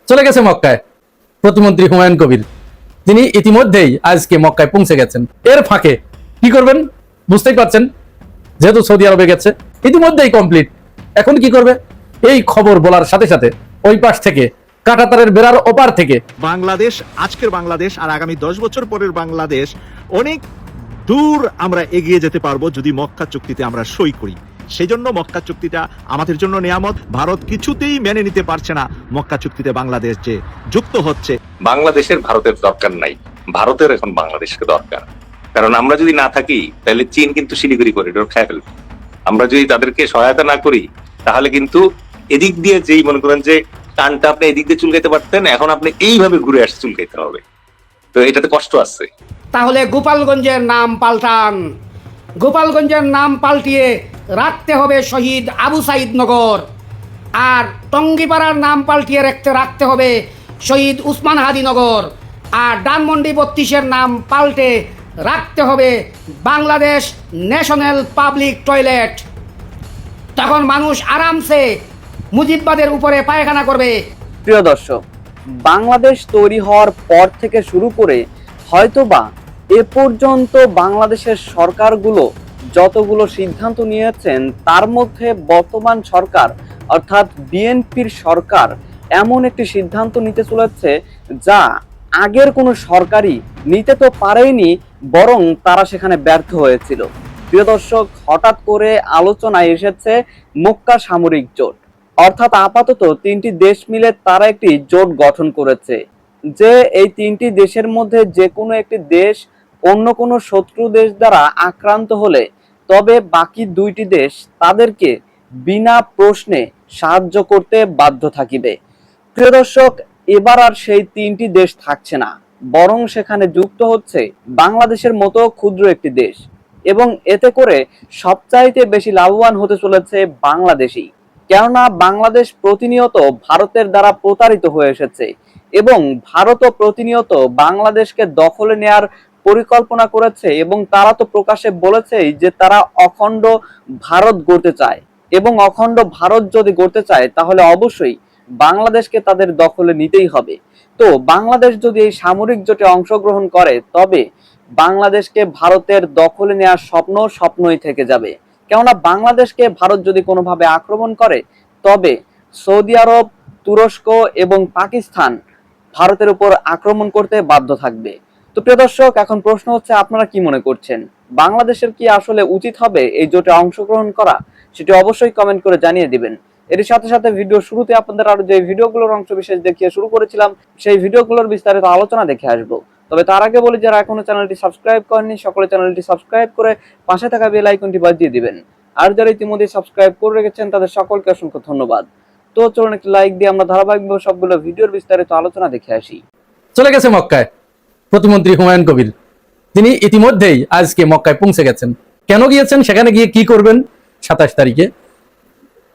চলে গেছে মক্কায় প্রতিমন্ত্রী হুমায়ুন কবির। তিনি ইতিমধ্যেই আজকে মক্কায় পৌঁছে গেছেন। এর ফাঁকে কি করবেন বুঝতেই পারছেন, যেহেতু সৌদি আরবে গেছে ইতিমধ্যেই কমপ্লিট। এখন কি করবে? এই খবর বলার সাথে সাথে ওই পাশ থেকে কাঁটাতারের বেড়ার ওপার থেকে বাংলাদেশ, আজকের বাংলাদেশ আর আগামী 10 বছর পরের বাংলাদেশ অনেক দূর আমরা এগিয়ে যেতে পারবো যদি মক্কা চুক্তিতে আমরা সই করি। সেজন্য মক্কা চুক্তিটা আমাদের জন্য নিয়ামত। ভারত কিছুতেই মেনে নিতে পারছে না মক্কা চুক্তিতে বাংলাদেশ যে যুক্ত হচ্ছে। বাংলাদেশের ভারতের দরকার নাই, ভারতের এখন বাংলাদেশকে দরকার। কারণ আমরা যদি না থাকি তাহলে চীন কিন্তু শিলিগুড়ি করিডোর খেয়ে ফেলবে। আমরা যদি তাদেরকে সহায়তা না করি তাহলে কিন্তু এদিক দিয়ে যেই মনে করেন যে টানটা আপনি এদিক দিয়ে চুলকাইতে পারতেন, এখন আপনি এইভাবে ঘুরে আসে চুলকাইতে হবে। তো এটাতে কষ্ট আছে। তাহলে গোপালগঞ্জের নাম পাল্টান। গোপালগঞ্জের নাম পাল্টিয়ে রাখতে হবে শহীদ আবু সাইদ নগর। আর টঙ্গিপাড়ার নাম পাল্টিয়ে রাখতে হবে শহীদ উসমান হাদি নগর। আর ডানমন্ডি 32-এর নাম পাল্টে রাখতে হবে বাংলাদেশ ন্যাশনাল পাবলিক টয়লেট। তখন মানুষ আরামসে মুজিববাদের উপরে পায়খানা করবে। প্রিয় দর্শক, বাংলাদেশ তৈরি হওয়ার পর থেকে শুরু করে হয়তোবা এ পর্যন্ত বাংলাদেশের সরকারগুলো যতগুলো সিদ্ধান্ত নিয়েছেন তার মধ্যে বর্তমান সরকার অর্থাৎ বিএনপির সরকার এমন একটি সিদ্ধান্ত নিতে চলেছে যা আগের কোনো সরকারই নিতে তো পারেনি, বরং তারা সেখানে ব্যর্থ হয়েছিল। প্রিয় দর্শক, হঠাৎ করে আলোচনায় এসেছে মক্কা সামরিক জোট। অর্থাৎ আপাতত 3টি দেশ মিলে তারা একটি জোট গঠন করেছে যে এই 3টি দেশের মধ্যে যে কোনো একটি দেশ অন্য কোনো শত্রু দেশ দ্বারা আক্রান্ত হলে তবে বাকি 2টি দেশ তাদেরকে বিনা প্রশ্নে সাহায্য করতে বাধ্য থাকিবে। প্রিয় দর্শক, এবার আর সেই 3টি দেশ থাকছে না, বরং সেখানে যুক্ত হচ্ছে বাংলাদেশের মতো ক্ষুদ্র একটি দেশ, এবং এতে করে সবচাইতে বেশি লাভবান হতে চলেছে বাংলাদেশই। কেননা বাংলাদেশ প্রতিনিয়ত ভারতের দ্বারা প্রতারিত হয়ে এসেছে এবং ভারতও প্রতিনিয়ত বাংলাদেশকে দখলে নেয়ার পরিকল্পনা করেছে, এবং তারা তো প্রকাশ্যে বলেছেই যে তারা অখণ্ড ভারত গড়তে চায়, এবং অখণ্ড ভারত যদি গড়তে চায় তাহলে অবশ্যই বাংলাদেশকে তাদের দখলে নিতেই হবে। তো বাংলাদেশ যদি এই সামরিক জোটে অংশগ্রহণ করে তবে বাংলাদেশকে ভারতের দখলে নেওয়ার স্বপ্নই থেকে যাবে। কেননা বাংলাদেশকে ভারত যদি কোনোভাবে আক্রমণ করে তবে সৌদি আরব, তুরস্ক এবং পাকিস্তান ভারতের উপর আক্রমণ করতে বাধ্য থাকবে। তো প্রিয় দর্শক, এখন প্রশ্ন হচ্ছে আপনারা কি মনে করছেন, বাংলাদেশের কি আসলে উচিত হবে এই জোটে অংশগ্রহণ করা? সেটি অবশ্যই কমেন্ট করে জানিয়ে দিবেন। এর সাথে সাথে ভিডিও শুরুতে আপনাদের আরো যে ভিডিওগুলোর অংশ বিশেষ দেখিয়ে শুরু করেছিলাম সেই ভিডিওগুলোর বিস্তারিত আলোচনা দেখে আসবো। তবে তার আগে বলি, যারা এখনো চ্যানেলটি সাবস্ক্রাইব করেননি সকলে চ্যানেলটি সাবস্ক্রাইব করে পাশে থাকা বেল আইকনটি বাজিয়ে দিবেন। আর যারা ইতিমধ্যে সাবস্ক্রাইব করে রেখেছেন তাদের সকলকে অসংখ্য ধন্যবাদ। তো চলুন একটি লাইক দিয়ে আমরা ধারাবাহিকভাবে সবগুলো ভিডিওর বিস্তারিত আলোচনা দেখে আসি। চলে গেছে মক্কায় প্রতিমন্ত্রী হুমায়ুন কবির। তিনি ইতিমধ্যেই আজকে মক্কায় পৌঁছে গেছেন। কেন গিয়েছেন, সেখানে গিয়ে কি করবেন? 27 তারিখে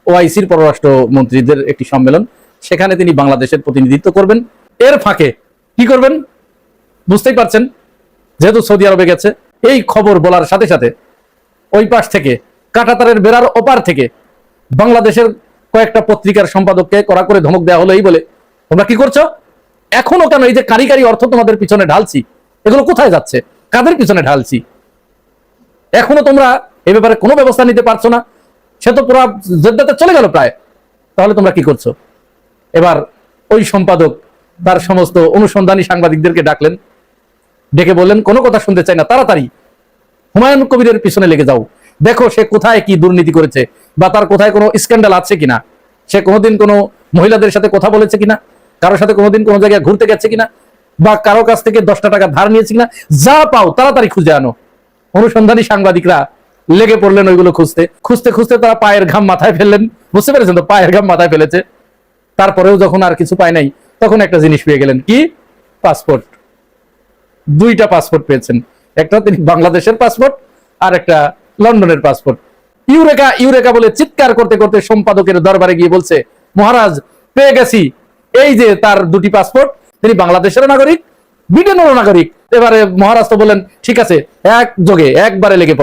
ওআইসির পররাষ্ট্র মন্ত্রীদের একটি সম্মেলন, সেখানে তিনি বাংলাদেশের প্রতিনিধিত্ব করবেন। এর ফাঁকে কি করবেন বুঝতেই পারছেন, যেহেতু সৌদি আরবে গেছে। এই খবর বলার সাথে সাথে ওই পাশ থেকে কাঁটাতারের বেড়ার ওপার থেকে বাংলাদেশের কয়েকটা পত্রিকার সম্পাদককে কড়া করে ধমক দেওয়া হলো, এই বলে তোমরা কি করছো এখনো? কেন এই যে কারি অর্থ তোমাদের পিছনে ঢালছি, এগুলো কোথায় যাচ্ছে? কাদের পিছনে ঢালছি? এখনো তোমরা এই ব্যাপারে কোনো ব্যবস্থা নিতে পারছো না। সে তো পুরো জেদ্দাতে চলে গেল প্রায়, তাহলে তোমরা কি করছো? এবার ওই সম্পাদক তার সমস্ত অনুসন্ধানী সাংবাদিকদেরকে ডাকলেন, ডেকে বললেন কোনো কথা শুনতে চাই না, তাড়াতাড়ি হুমায়ুন কবিরের পিছনে লেগে যাও, দেখো সে কোথায় কি দুর্নীতি করেছে বা তার কোথায় কোনো স্ক্যান্ডাল আছে কিনা, সে কোনোদিন কোনো মহিলাদের সাথে কথা বলেছে কিনা, কারোর সাথে কোনোদিন কোনো জায়গায় ঘুরতে গেছে কিনা, বা কারো কাছ থেকে 10টা টাকা ধার নিয়েছে কিনা, যা পাও তাড়াতাড়ি খুঁজে আনো। অনুসন্ধানী সাংবাদিকরা লেগে পড়লেন ওইগুলো খুঁজতে খুঁজতে খুঁজতে তারা পায়ের ঘাম মাথায় ফেললেন। বুঝতে পেরেছেন তো, পায়ের ঘাম মাথায় ফেলেছে। তারপরেও যখন আর কিছু পায় নাই তখন একটা জিনিস পেয়ে গেলেন, কি? পাসপোর্ট। 2টা পাসপোর্ট পেয়েছেন, একটা তিনি বাংলাদেশের পাসপোর্ট আর একটা লন্ডনের পাসপোর্ট। ইউরেকা ইউরেকা বলে চিৎকার করতে করতে সম্পাদকের দরবারে গিয়ে বলছে, মহারাজ পেয়ে গেছি, এই যে তার 2টি পাসপোর্ট, তিনি বাংলাদেশের নাগরিক, ব্রিটেনেরও নাগরিক। এবারে মহারাজ তো বলেন, ঠিক আছে, একবারে লেগে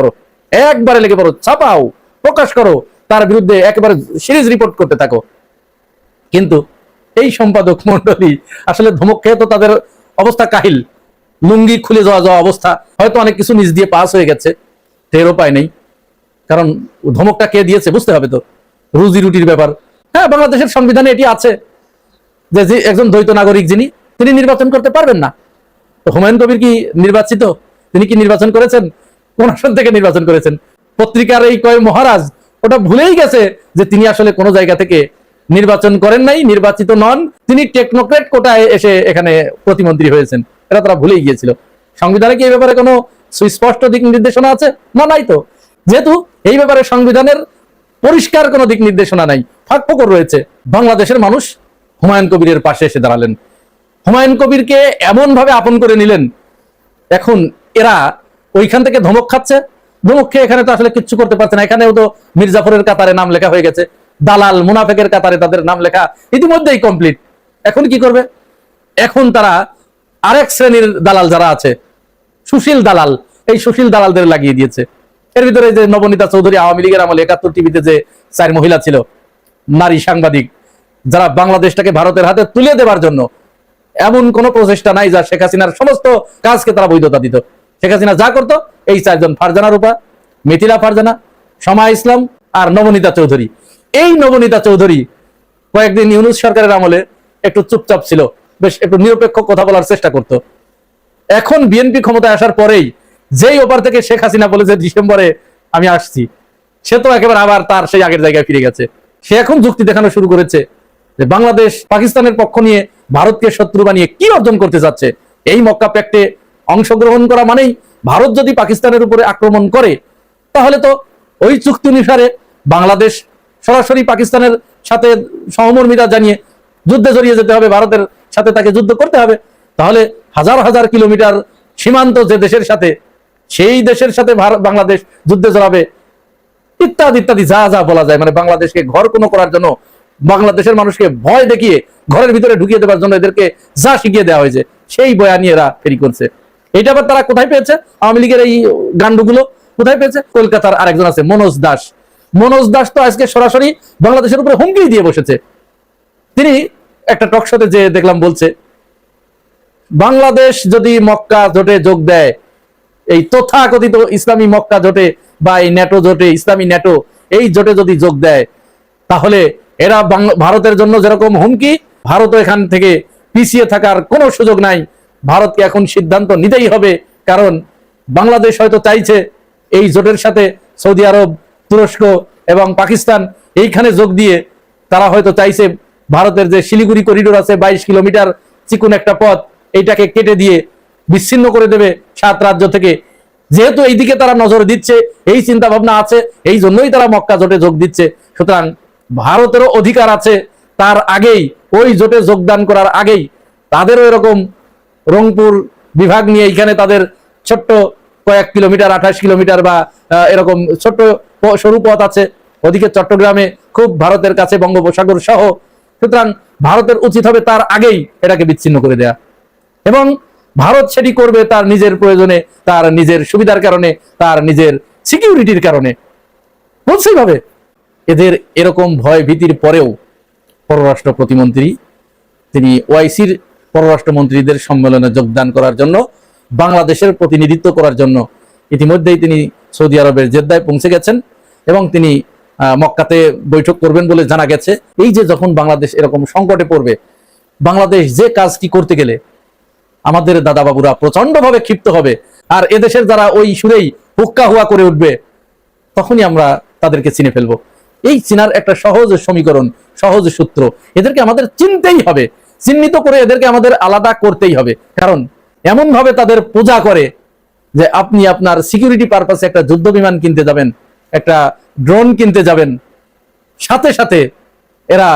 পড়ো, ছাপাও, প্রকাশ করো, তার বিরুদ্ধে একেবারে সিরিজ রিপোর্ট করতে থাকো। কিন্তু এই সম্পাদক মন্ডলী আসলে ধমক খেয়ে তো তাদের অবস্থা কাহিল, লুঙ্গি খুলে যাওয়া যাওয়া অবস্থা, হয়তো অনেক কিছু নিজ দিয়ে পাস হয়ে গেছে, টেরও পায় নাই। কারণ ধমকটা কে দিয়েছে বুঝতে হবে তো, রুজি রুটির ব্যাপার। হ্যাঁ, বাংলাদেশের সংবিধানে এটি আছে যে একজন দ্বৈত নাগরিক যিনি, তিনি নির্বাচন করতে পারবেন না। তো হুমায়ুন কবির কি নির্বাচিত? তিনি কি নির্বাচন করেছেন? কোন আসন থেকে নির্বাচন করেছেন? পত্রিকার এই কয় মহারাজ ওটা ভুলেই গেছে যে তিনি আসলে কোন জায়গা থেকে নির্বাচন করেন নাই, নির্বাচিত নন, তিনি টেকনোক্রেট কোটায় এসে এখানে প্রতিমন্ত্রী হয়েছেন, এটা তারা ভুলেই গিয়েছিল। সংবিধানে কি এই ব্যাপারে কোনো সুস্পষ্ট দিক নির্দেশনা আছে? না, নাই তো। যেহেতু এই ব্যাপারে সংবিধানের পরিষ্কার কোনো দিক নির্দেশনা নাই, ফাঁকফোকর রয়েছে, বাংলাদেশের মানুষ হুমায়ুন কবিরের পাশে এসে দাঁড়ালেন, হুমায়ুন কবিরকে এমন ভাবে আপন করে নিলেন। এখন এরা ওইখান থেকে ধমক খাচ্ছে, ধমক খেয়ে এখানে তো আসলে কিচ্ছু করতে পারছে না। এখানেও তো মির্জাফরের কাতারে নাম লেখা হয়ে গেছে, দালাল মুনাফেকের কাতারে তাদের নাম লেখা ইতিমধ্যেই কমপ্লিট। এখন কি করবে? এখন তারা আরেক শ্রেণীর দালাল যারা আছে, সুশীল দালাল, এই সুশীল দালালদের লাগিয়ে দিয়েছে। এর ভিতরে যে নবনীতা চৌধুরী আওয়ামী লীগের আমলে ৭১ টিভিতে যে 4 মহিলা ছিল, নারী সাংবাদিক, যারা বাংলাদেশটাকে ভারতের হাতে তুলে দেবার জন্য এমন কোন প্রচেষ্টা নাই যা শেখ হাসিনার সমস্ত কাজকে তারা বৈধতা দিত। শেখ হাসিনা যা করতো, এই 4 জন, ফারজানা রূপা, মিথিলা ফারজানা, সমা ইসলাম আর নবনীতা চৌধুরী। এই নবনীতা চৌধুরী কয়েকদিন ইউনূস সরকারের আমলে একটু চুপচাপ ছিল, বেশ একটু নিরপেক্ষ কথা বলার চেষ্টা করত। এখন বিএনপি ক্ষমতায় আসার পরেই যেই ওপার থেকে শেখ হাসিনা বলেছে ডিসেম্বরে আমি আসছি, সে তো একেবারে আবার তার সেই আগের জায়গায় ফিরে গেছে। সে এখন যুক্তি দেখানো শুরু করেছে যে বাংলাদেশ পাকিস্তানের পক্ষ নিয়ে ভারতকে শত্রু বানিয়ে কি অর্জন করতে যাচ্ছে। এই মক্কা প্যাক্টে অংশগ্রহণ করা মানেই ভারত যদি পাকিস্তানের উপরে আক্রমণ করে, তাহলে তো ওই চুক্তি অনুসারে বাংলাদেশ সরাসরি পাকিস্তানের সাথে সহমর্মিতা জানিয়ে যুদ্ধে জড়িয়ে যেতে হবে, ভারতের সাথে তাকে যুদ্ধ করতে হবে। তাহলে হাজার হাজার কিলোমিটার সীমান্ত যে দেশের সাথে, সেই দেশের সাথে বাংলাদেশ যুদ্ধে জড়াবে, ইত্যাদি ইত্যাদি যা যা বলা যায়। মানে বাংলাদেশকে ঘর কোনো করার জন্য, বাংলাদেশের মানুষকে ভয় দেখিয়ে ঘরের ভিতরে ঢুকিয়ে দেওয়ার জন্য এদেরকে যা শিখিয়ে দেওয়া হয়েছে, সেই বয়ানি এরা ফেরি করছে। এইটা আবার তারা কোথায় পেয়েছে? আওয়ামী লীগের এই গান্ডুগুলো কোথায় পেয়েছে? কলকাতার আরেকজন আছে মনোজ দাস। মনোজ দাস তো আজকে সরাসরি বাংলাদেশের উপরে হুমকি দিয়ে বসেছে। তিনি একটা টক শোতে যে দেখলাম বলছে, বাংলাদেশ যদি মক্কা জোটে যোগ দেয়, এই তথাকথিত ইসলামী মক্কা জোটে বা এই ন্যাটো জোটে, ইসলামী ন্যাটো, এই জোটে যদি যোগ দেয়, তাহলে এরা ভারতের জন্য যেরকম হুমকি, ভারতও এখান থেকে পিছিয়ে থাকার কোনো সুযোগ নাই। ভারতকে এখন সিদ্ধান্ত নিতেই হবে, কারণ বাংলাদেশ হয়তো চাইছে এই জোটের সাথে সৌদি আরব, তুরস্ক এবং পাকিস্তান এইখানে যোগ দিয়ে তারা হয়তো চাইছে ভারতের যে শিলিগুড়ি করিডোর আছে 22 কিলোমিটার চিকুন একটা পথ, এইটাকে কেটে দিয়ে বিচ্ছিন্ন করে দেবে 7 রাজ্য থেকে। যেহেতু এইদিকে তারা নজর দিচ্ছে, এই চিন্তা ভাবনা আছে, এই জন্যই তারা মক্কা জোটে যোগ দিচ্ছে। সুতরাং ভারতেরও অধিকার আছে তার আগেই, ওই জোটে যোগদান করার আগেই তাদেরও এরকম রংপুর বিভাগ নিয়ে এখানে তাদের ছোট্ট কয়েক কিলোমিটার, 28 কিলোমিটার বা এরকম ছোট্ট সরু পথ আছে। ওদিকে চট্টগ্রামে খুব ভারতের কাছে বঙ্গোপসাগর সহ। সুতরাং ভারতের উচিত হবে তার আগেই এটাকে বিচ্ছিন্ন করে দেয়া, এবং ভারত সেটি করবে তার নিজের প্রয়োজনে, তার নিজের সুবিধার কারণে, তার নিজের সিকিউরিটির কারণে। বলছেই ভাবে এদের এরকম ভয় ভীতির পরেও পররাষ্ট্র প্রতিমন্ত্রী তিনি ওআইসির পররাষ্ট্রমন্ত্রীদের সম্মেলনে যোগদান করার জন্য, বাংলাদেশের প্রতিনিধিত্ব করার জন্য ইতিমধ্যেই তিনি সৌদি আরবের জেদ্দায় পৌঁছে গেছেন এবং তিনি মক্কাতে বৈঠক করবেন বলে জানা গেছে। এই যে যখন বাংলাদেশ এরকম সংকটে পড়বে, বাংলাদেশ যে কাজটি করতে গেলে আমাদের দাদা বাবুরা প্রচন্ড ভাবে ক্ষিপ্ত হবে, আর এদেশের যারা ওই সুরেই হুক্কা হুয়া করে উঠবে, তখনই আমরা তাদেরকে চিনে ফেলবো। এই চিনার একটা সহজ সমীকরণ, সহজ সূত্র এদেরকে আমাদের চিনতেই হবে, চিহ্নিত করে এদেরকে আমাদের আলাদা করতেই হবে। কারণ এমন ভাবে তাদের পূজা করে যে আপনি আপনার সিকিউরিটি পারপাসে একটা যুদ্ধ বিমান কিনতে যাবেন, একটা ড্রোন কিনতে যাবেন, সাথে সাথে এরা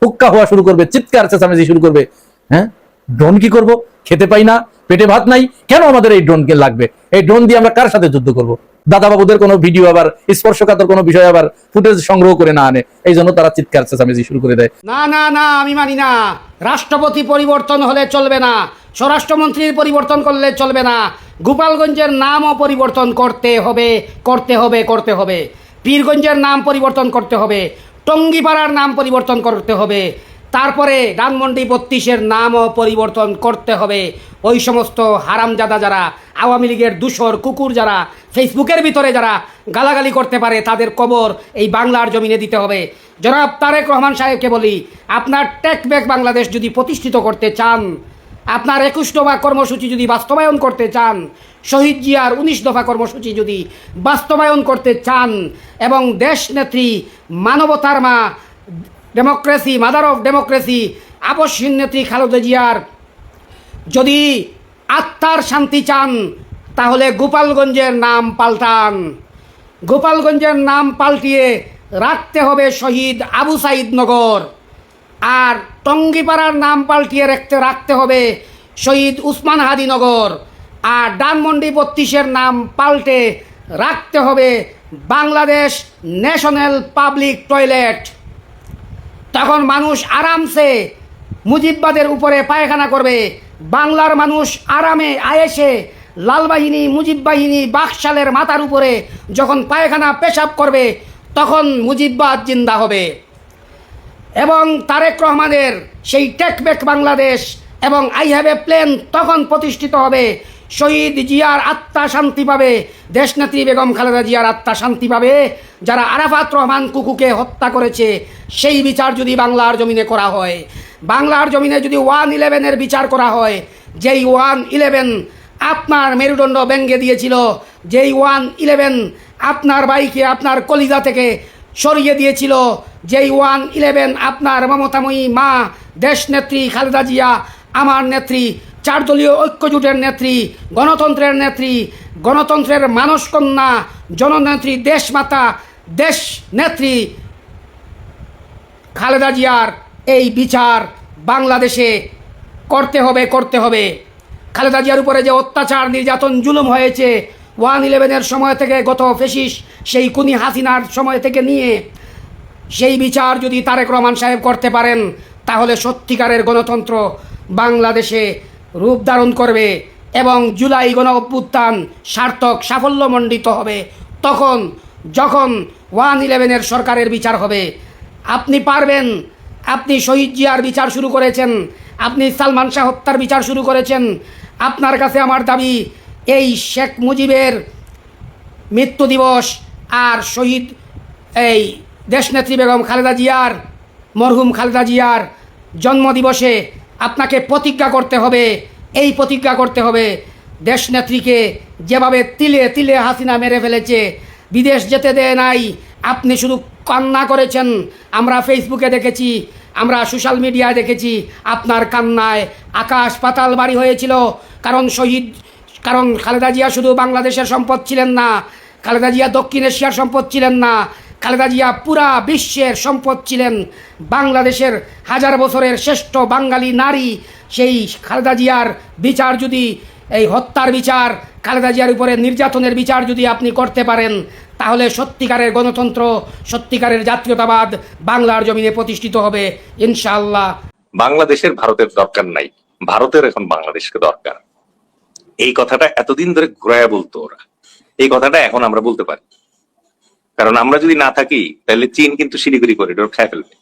হুক্কা হওয়া শুরু করবে, চিৎকার চেঁচামেচি শুরু করবে। হ্যাঁ, ড্রোন কি করব? খেতে পাই না, পেটে ভাত নাই, কেন আমাদের এই ড্রোন লাগবে? এই ড্রোন দিয়ে আমরা কার সাথে যুদ্ধ করব? দাদা বাবুদের কোনো ভিডিও আবার স্পর্শকাতর কোনো বিষয় আবার ফুটেজ সংগ্রহ করে না আনে, এই জন্য তারা চিৎকার চেঁচামেচি শুরু করে দেয়। না না না, আমি মানি না। রাষ্ট্রপতি পরিবর্তন হলে চলবে না, স্বরাষ্ট্রমন্ত্রীর পরিবর্তন করলে চলবে না, গোপালগঞ্জের নামও পরিবর্তন করতে হবে, করতে হবে, করতে হবে। পীরগঞ্জের নাম পরিবর্তন করতে হবে, টঙ্গিপাড়ার নাম পরিবর্তন করতে হবে, তারপরে ধানমন্ডি 32-এর নামও পরিবর্তন করতে হবে। ওই সমস্ত হারামজাদা যারা আওয়ামী লীগের দূষর কুকুর যারা ফেসবুকের ভিতরে যারা গালাগালি করতে পারে তাদের কবর এই বাংলার জমিনে দিতে হবে। জনাব তারেক রহমান সাহেবকে বলি, আপনার টেক ব্যাক বাংলাদেশ যদি প্রতিষ্ঠিত করতে চান, আপনার 21 দফা কর্মসূচি যদি বাস্তবায়ন করতে চান, শহীদ জিয়ার 19 দফা কর্মসূচি যদি বাস্তবায়ন করতে চান এবং দেশ নেত্রী মানবতার মা ডেমোক্রেসি মাদার অফ ডেমোক্রেসি আপসহীন নেত্রী খালেদা জিয়ার যদি আত্মার শান্তি চান, তাহলে গোপালগঞ্জের নাম পাল্টান। গোপালগঞ্জের নাম পাল্টিয়ে রাখতে হবে শহীদ আবু সাইদ নগর, আর টঙ্গিপাড়ার নাম পাল্টিয়ে রাখতে হবে শহীদ উসমান হাদি নগর, আর ধানমন্ডি 32-এর নাম পাল্টে রাখতে হবে বাংলাদেশ ন্যাশনাল পাবলিক টয়লেট। তখন মানুষ আরামসে মুজিববাদের উপরে পায়খানা করবে। বাংলার মানুষ আরামে আয়েসে লাল বাহিনী মুজিব বাহিনী বাকশালের মাথার উপরে যখন পায়খানা পেশাব করবে, তখন মুজিববাদ জিন্দা হবে এবং তারেক রহমানের সেই টেক ব্যাক বাংলাদেশ এবং আই হ্যাভ এ প্ল্যান তখন প্রতিষ্ঠিত হবে। শহীদ জিয়ার আত্মা শান্তি পাবে, দেশনেত্রী বেগম খালেদা জিয়ার আত্মা শান্তি পাবে। যারা আরাফাত রহমান কুকুকে হত্যা করেছে সেই বিচার যদি বাংলার জমিনে করা হয়, বাংলার জমিনে যদি 111-এর বিচার করা হয়, যেই 111 আপনার মেরুদণ্ড ভেঙে দিয়েছিল, যেই 111 আপনার ভাইকে আপনার কলিজা থেকে সরিয়ে দিয়েছিল, যেই 111 আপনার মমতাময়ী মা দেশনেত্রী খালেদা জিয়া, আমার নেত্রী, 4 দলীয় ঐক্যজোটের নেত্রী, গণতন্ত্রের নেত্রী, গণতন্ত্রের মানসকন্যা, জননেত্রী, দেশমাতা, দেশ নেত্রী খালেদা জিয়ার এই বিচার বাংলাদেশে করতে হবে। খালেদা জিয়ার উপরে যে অত্যাচার নির্যাতন জুলুম হয়েছে 111-এর সময় থেকে গত ফেসিস্ট সেই খুনি হাসিনার সময় থেকে নিয়ে, সেই বিচার যদি তারেক রহমান সাহেব করতে পারেন, তাহলে সত্যিকারের গণতন্ত্র বাংলাদেশে রূপ ধারণ করবে এবং জুলাই গণ অভ্যুত্থান সার্থক সাফল্যমণ্ডিত হবে। তখন যখন 111-এর সরকারের বিচার হবে, আপনি পারবেন। আপনি শহীদ জিয়ার বিচার শুরু করেছেন, আপনি সালমান শাহ হত্যার বিচার শুরু করেছেন। আপনার কাছে আমার দাবি, এই শেখ মুজিবের মৃত্যু দিবস আর শহীদ এই দেশনেত্রী বেগম খালেদা জিয়ার, মরহুম খালেদা জিয়ার জন্মদিবসে আপনাকে প্রতিজ্ঞা করতে হবে, এই প্রতিজ্ঞা করতে হবে, দেশনেত্রীকে যেভাবে তিলে তিলে হাসিনা মেরে ফেলেছে, বিদেশ যেতে দেয় নাই, আপনি শুধু কান্না করেছেন। আমরা ফেসবুকে দেখেছি, আমরা সোশ্যাল মিডিয়ায় দেখেছি, আপনার কান্নায় আকাশ পাতাল বাড়ি হয়েছিল। কারণ খালেদা জিয়া শুধু বাংলাদেশের সম্পদ ছিলেন না, খালেদা জিয়া দক্ষিণ এশিয়ার সম্পদ ছিলেন না, খালেদা জিয়া পুরা বিশ্বের সম্পদ ছিলেন। বাংলাদেশের হাজার বছরের শ্রেষ্ঠ বাঙালি নারী, সেই খালেদা জিয়ার বিচার যদি, এই হত্যার বিচার, খালেদা জিয়ার উপরে নির্যাতনের বিচার যদি আপনি করতে পারেন, তাহলে সত্যিকারের গণতন্ত্র, সত্যিকারের জাতীয়তাবাদ বাংলার জমিনে প্রতিষ্ঠিত হবে ইনশাআল্লাহ। বাংলাদেশের ভারতের দরকার নাই, ভারতের এখন বাংলাদেশকে দরকার। এই কথাটা এতদিন ধরে ঘুরাইয়া বলতো ওরা, এই কথাটা এখন আমরা বলতে পারি। কারণ আমরা যদি না থাকি তাহলে চীন কিন্তু শিলিগুড়ি করিডোর খেয়ে ফেলবে।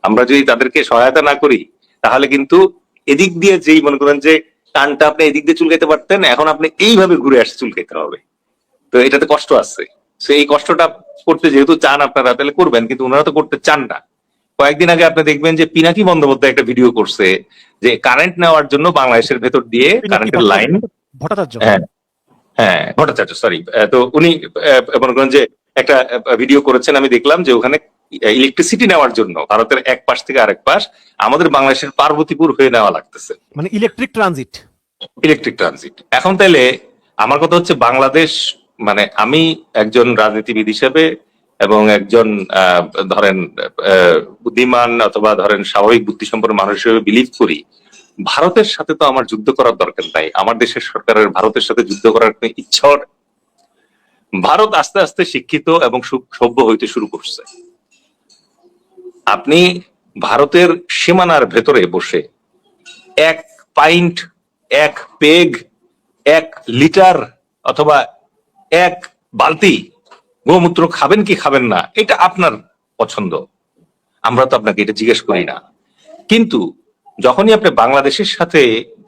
আমরা যদি তাদেরকে সহায়তা না করি, তাহলে কিন্তু এদিক দিয়ে যেই মনে করেন যে টানটা আপনি এদিক দিয়ে চুলকাইতে পারতেন, এখন আপনি এইভাবে ঘুরে আসে চুলকাইতে হবে। তো এটাতে কষ্ট আছে। এই কষ্টটা করতে যেহেতু চান আপনারা, তাহলে করবেন, কিন্তু ওনারা তো করতে চান না। কয়েকদিন আগে আপনি দেখবেন যে পিনাকি বন্দ্যোপাধ্যায় একটা ভিডিও করছে যে কারেন্ট নেওয়ার জন্য বাংলাদেশের ভেতর দিয়ে কারেন্টের লাইন, হ্যাঁ ভট্টাচার্য, সরি। তো উনি মনে করেন যে একটা ভিডিও করেছেন, আমি দেখলাম যে ওখানে ইলেকট্রিসিটি নেওয়ার জন্য ভারতের এক পাশ থেকে আরেক পাশ আমাদের বাংলাদেশের পার্বতীপুর হয়ে নেওয়া লাগতেছে, মানে ইলেকট্রিক ট্রানজিট। এখন তাইলে আমার কথা হচ্ছে, বাংলাদেশ মানে আমি একজন রাজনীতিবিদ হিসেবে এবং একজন ধরেন বুদ্ধিমান অথবা ধরেন স্বাভাবিক বুদ্ধিসম্পন্ন মানুষ হিসেবে বিলিভ করি, ভারতের সাথে তো আমার যুদ্ধ করার দরকার নাই। আমার দেশের সরকারের ভারতের সাথে যুদ্ধ করার কোনো ইচ্ছা, ভারত আস্তে আস্তে শিক্ষিত এবং সভ্য হইতে শুরু করছে। আপনি ভারতের সীমানার ভেতরে বসে 1 পাইন্ট, 1 পেগ, 1 লিটার অথবা 1 বালতি গোমূত্র খাবেন কি খাবেন না, এটা আপনার পছন্দ। আমরা তো আপনাকে এটা জিজ্ঞেস করি না। কিন্তু যখনই আপনি বাংলাদেশের সাথে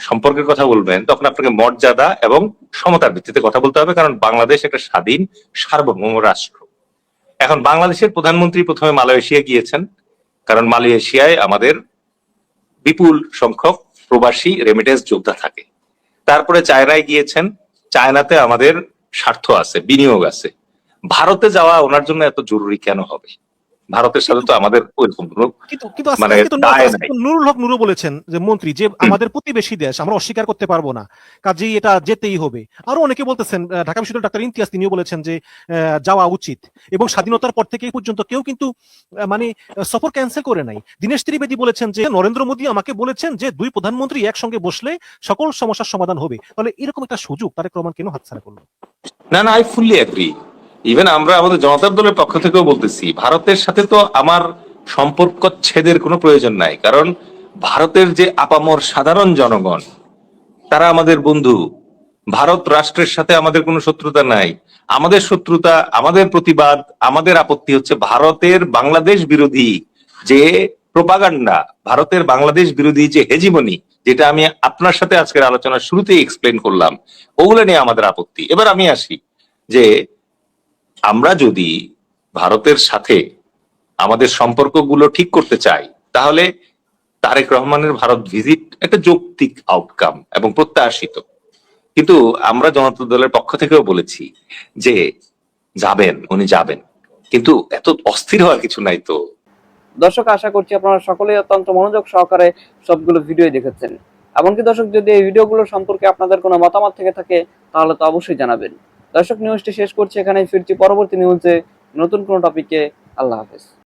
সম্পর্কের কথা বলবেন, তখন আপনাকে মর্যাদা এবং সমতার ভিত্তিতে কথা বলতে হবে, কারণ বাংলাদেশ একটা স্বাধীন সার্বভৌম রাষ্ট্র। এখন বাংলাদেশের প্রধানমন্ত্রী প্রথমে মালয়েশিয়া গিয়েছেন, কারণ মালয়েশিয়ায় আমাদের বিপুল সংখ্যক প্রবাসী রেমিটেন্স যোদ্ধা থাকে। তারপরে চায়নায় গিয়েছেন, চায়নাতে আমাদের স্বার্থ আছে, বিনিয়োগ আছে। ভারতে যাওয়া ওনার জন্য এত জরুরি কেন হবে? ভারতের সাথে তো আমাদের ওইরকম কোনো কিন্তু কিন্তু মানে আজকে তো দায় আজকে নাই। তো নুরুল হক নুরু বলেছেন যে মন্ত্রী যে আমাদের প্রতিবেশী দেশ, আমরা অস্বীকার করতে পারবো না, কাজেই এটা যেতেই হবে। আরো অনেকে বলতেছেন, ঢাকা বিশ্ববিদ্যালয়ের ডাক্তার ইমতিয়াজ তিনিও বলেছেন যে যাওয়া উচিত, এবং স্বাধীনতার পর থেকে এই পর্যন্ত কেউ কিন্তু মানে সফর ক্যান্সেল করে নাই। দীনেশ ত্রিবেদী বলেছেন যে নরেন্দ্র মোদী আমাকে বলেছেন যে দুই প্রধানমন্ত্রী একসঙ্গে বসলে সকল সমস্যার সমাধান হবে। তাহলে এরকম একটা সুযোগ তারেক রহমান কেন হাতছাড়া করলো? না না, আই ফুললি এগ্রি। ইভেন আমরা আমাদের জনতার দলের পক্ষ থেকেও বলতেছি, ভারতের সাথে তো আমার সম্পর্ক ছেদের কোনো প্রয়োজন নাই, কারণ ভারতের যে আপামর সাধারণ জনগণ তারা আমাদের বন্ধু। ভারত রাষ্ট্রের সাথে আমাদের কোনো শত্রুতা নাই। আমাদের শত্রুতা, আমাদের প্রতিবাদ, আমাদের আপত্তি হচ্ছে ভারতের বাংলাদেশ বিরোধী যে প্রোপাগান্ডা, ভারতের বাংলাদেশ বিরোধী যে হেজিমনি, যেটা আমি আপনার সাথে আজকের আলোচনার শুরুতেই এক্সপ্লেন করলাম, ওগুলো নিয়ে আমাদের আপত্তি। এবার আমি আসি যে আমরা যদি ভারতের সাথে আমাদের সম্পর্কগুলো ঠিক করতে চাই, তাহলে তারেক রহমানের ভারত ভিজিট একটা যৌক্তিক আউটকাম এবং প্রত্যাশিত। কিন্তু আমরা জনতা দলের পক্ষ থেকেও বলেছি যে যাবেন, উনি যাবেন, কিন্তু এত অস্থির হওয়ার কিছু নাই তো। দর্শক, আশা করছি আপনারা সকলেই অত্যন্ত মনোযোগ সহকারে সবগুলো ভিডিও দেখেছেন। এমনকি দর্শক, যদি এই ভিডিওগুলো সম্পর্কে আপনাদের কোনো মতামত থেকে থাকে তাহলে তো অবশ্যই জানাবেন। দর্শক, নিউজটি শেষ করছি এখানেই, ফিরছি পরবর্তী নিউজে নতুন কোনো টপিকে। আল্লাহ হাফেজ।